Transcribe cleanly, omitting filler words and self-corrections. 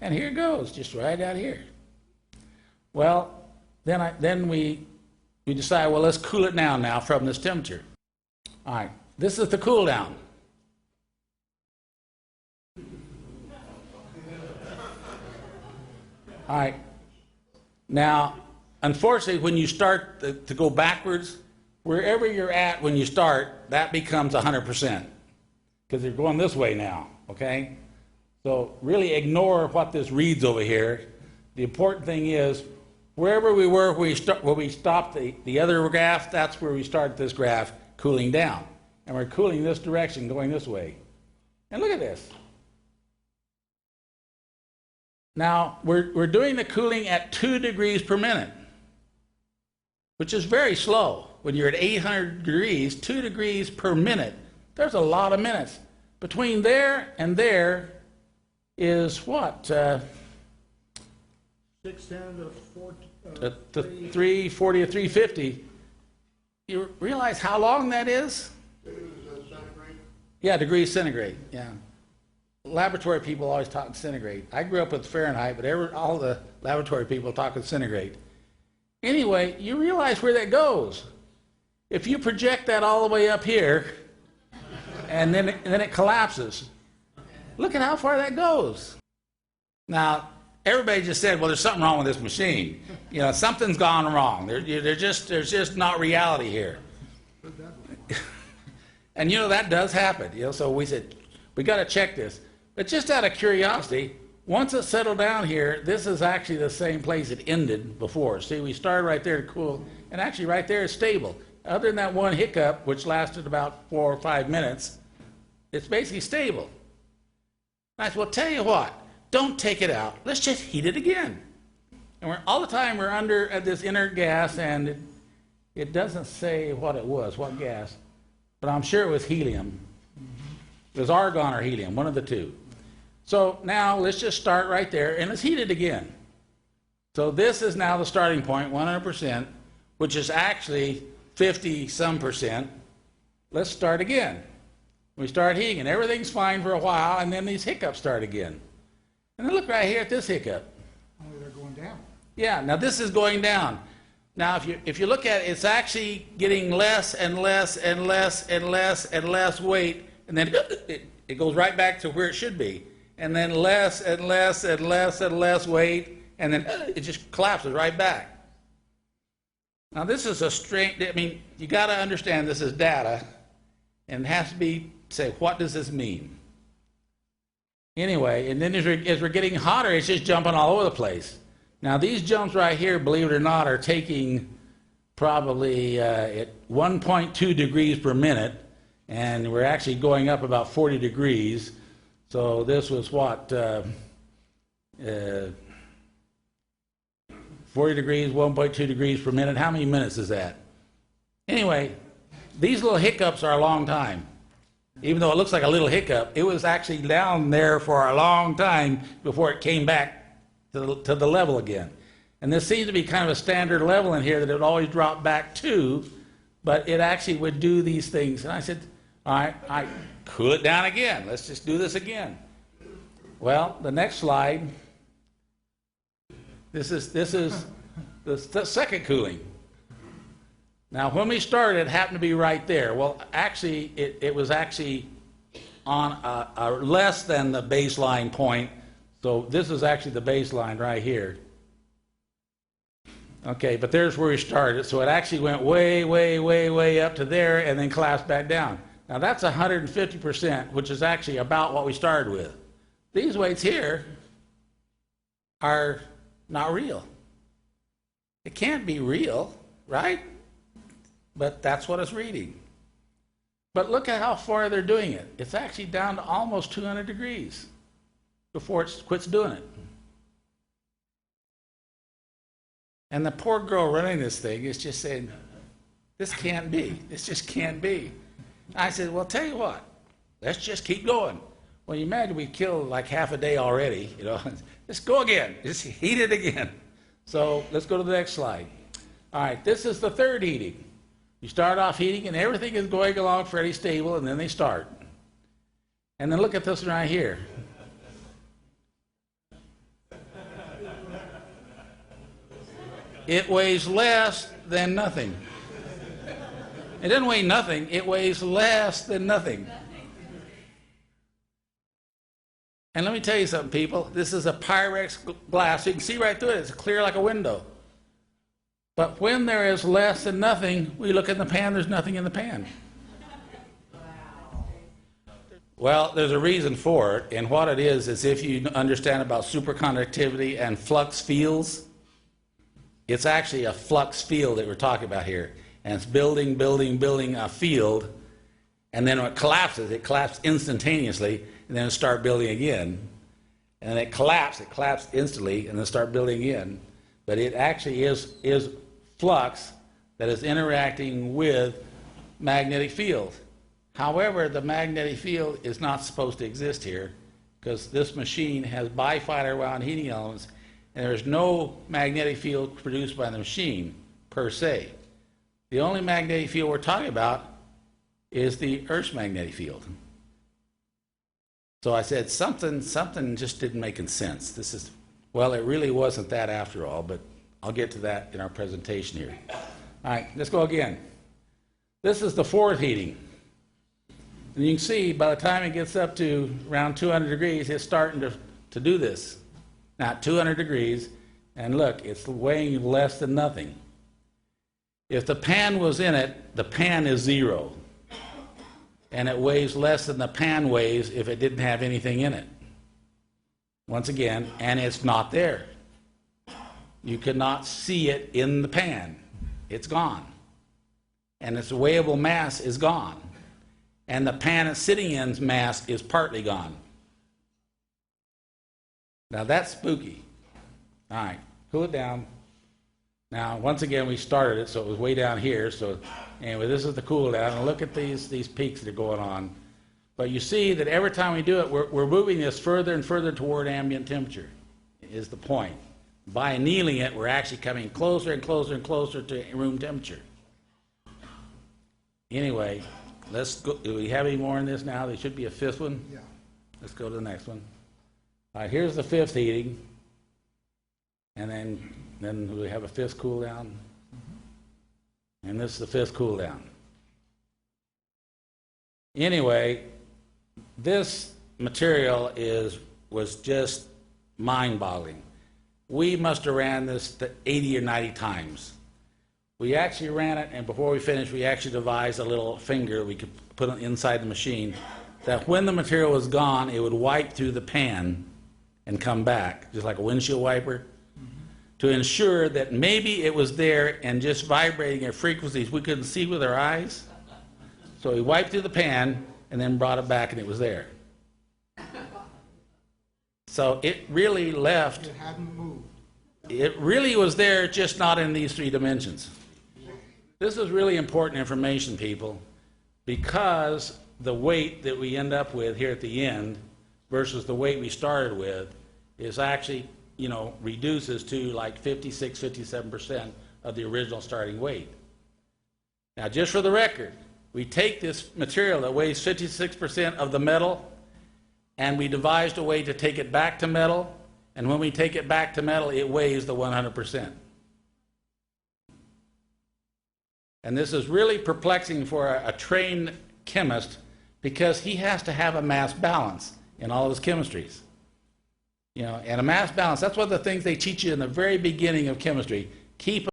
And here it goes, just right out here. Well, then we decide, well, let's cool it down now from this temperature. All right, this is the cool down. All right. Now, unfortunately, when you start to go backwards, wherever you're at when you start, that becomes 100%, because you're going this way now, okay? So really ignore what this reads over here. The important thing is, wherever we were when we stopped the other graph, that's where we start this graph cooling down. And we're cooling this direction, going this way. And look at this. Now, we're doing the cooling at 2 degrees per minute, which is very slow. When you're at 800 degrees, 2 degrees per minute, there's a lot of minutes. Between there and there is what? 610 to 340 or 350. You realize how long that is? centigrade? Yeah, degrees centigrade, yeah. Laboratory people always talk in centigrade. I grew up with Fahrenheit, but all the laboratory people talk in centigrade. Anyway, you realize where that goes. If you project that all the way up here, and then it collapses, look at how far that goes. Now, everybody just said, well, there's something wrong with this machine. You know, something's gone wrong. There's just not reality here. And you know, that does happen. You know, so we said, we got to check this. But just out of curiosity, once it settled down here, this is actually the same place it ended before. See, we started right there to cool, and actually right there is stable. Other than that one hiccup, which lasted about 4 or 5 minutes, it's basically stable. I said, well, tell you what, don't take it out. Let's just heat it again. And all the time we're under this inert gas, and it doesn't say what it was, what gas, but I'm sure it was helium. It was argon or helium, one of the two. So now let's just start right there, and let's heat it again. So this is now the starting point, 100%, which is actually 50-some%. Let's start again. We start heating, and everything's fine for a while, and then these hiccups start again. And then look right here at this hiccup. Oh, they're going down. Yeah, now this is going down. Now if you look at it, it's actually getting less and less and less and less and less weight, and then it goes right back to where it should be. And then less and less and less and less weight, and then it just collapses right back. Now this is a strange, I mean, you got to understand this is data, and it has to be, say, what does this mean? Anyway, and then as we're getting hotter, it's just jumping all over the place. Now these jumps right here, believe it or not, are taking probably at 1.2 degrees per minute, and we're actually going up about 40 degrees. So this was what, 40 degrees, 1.2 degrees per minute. How many minutes is that? Anyway, these little hiccups are a long time. Even though it looks like a little hiccup, it was actually down there for a long time before it came back to the level again. And this seems to be kind of a standard level in here that it would always drop back to, but it actually would do these things. And I said, all right, cool it down again. Let's just do this again. Well, the next slide, this is the second cooling. Now, when we started, it happened to be right there. Well, actually, it was actually on a less than the baseline point. So this is actually the baseline right here. Okay, but there's where we started. So it actually went way, way, way, way up to there and then collapsed back down. Now that's 150%, which is actually about what we started with. These weights here are not real. It can't be real, right? But that's what it's reading. But look at how far they're doing it. It's actually down to almost 200 degrees before it quits doing it. And the poor girl running this thing is just saying, this can't be. This just can't be. I said, well, tell you what, let's just keep going. Well, you imagine we've killed like half a day already, you know. Let's go again. Just heat it again. So let's go to the next slide. All right, this is the third heating. You start off heating, and everything is going along fairly stable, and then they start. And then look at this one right here. It weighs less than nothing. It doesn't weigh nothing, it weighs less than nothing. And let me tell you something, people. This is a Pyrex glass. You can see right through it. It's clear like a window. But when there is less than nothing, we look in the pan, there's nothing in the pan. Well, there's a reason for it, and what it is if you understand about superconductivity and flux fields, it's actually a flux field that we're talking about here. And it's building a field, and then when it collapses instantaneously, and then it starts building again. And it collapsed instantly, and then start building again. But it actually is flux that is interacting with magnetic field. However, the magnetic field is not supposed to exist here because this machine has bifilar wound heating elements, and there's no magnetic field produced by the machine per se. The only magnetic field we're talking about is the Earth's magnetic field. So I said something just didn't make sense. Well, it really wasn't that after all, but I'll get to that in our presentation here. All right, let's go again. This is the fourth heating. And you can see by the time it gets up to around 200 degrees, it's starting to do this. Now, 200 degrees, and look, it's weighing less than nothing. If the pan was in it, the pan is zero. And it weighs less than the pan weighs if it didn't have anything in it. Once again, and it's not there. You cannot see it in the pan. It's gone. And its weighable mass is gone. And the pan it's sitting in's mass is partly gone. Now that's spooky. All right, cool it down. Now, once again, we started it, so it was way down here. So anyway, this is the cool down. And look at these peaks that are going on. But you see that every time we do it, we're moving this further and further toward ambient temperature, is the point. By annealing it, we're actually coming closer and closer and closer to room temperature. Anyway, let's go. Do we have any more in this now? There should be a fifth one. Yeah. Let's go to the next one. All right, here's the fifth heating. And then we have a fifth cool down. And this is the fifth cool down. Anyway, this material was just mind-boggling. We must have ran this 80 or 90 times. We actually ran it, and before we finished, we actually devised a little finger we could put inside the machine that when the material was gone, it would wipe through the pan and come back, just like a windshield wiper, to ensure that maybe it was there and just vibrating at frequencies we couldn't see with our eyes. So we wiped through the pan and then brought it back, and it was there. So it really left. It hadn't moved. It really was there, just not in these three dimensions. This is really important information, people, because the weight that we end up with here at the end versus the weight we started with is actually, reduces to like 56, 57% of the original starting weight. Now, just for the record, we take this material that weighs 56% of the metal, and we devised a way to take it back to metal, and when we take it back to metal, it weighs the 100%. And this is really perplexing for a trained chemist because he has to have a mass balance in all of his chemistries. And a mass balance, that's one of the things they teach you in the very beginning of chemistry. Keep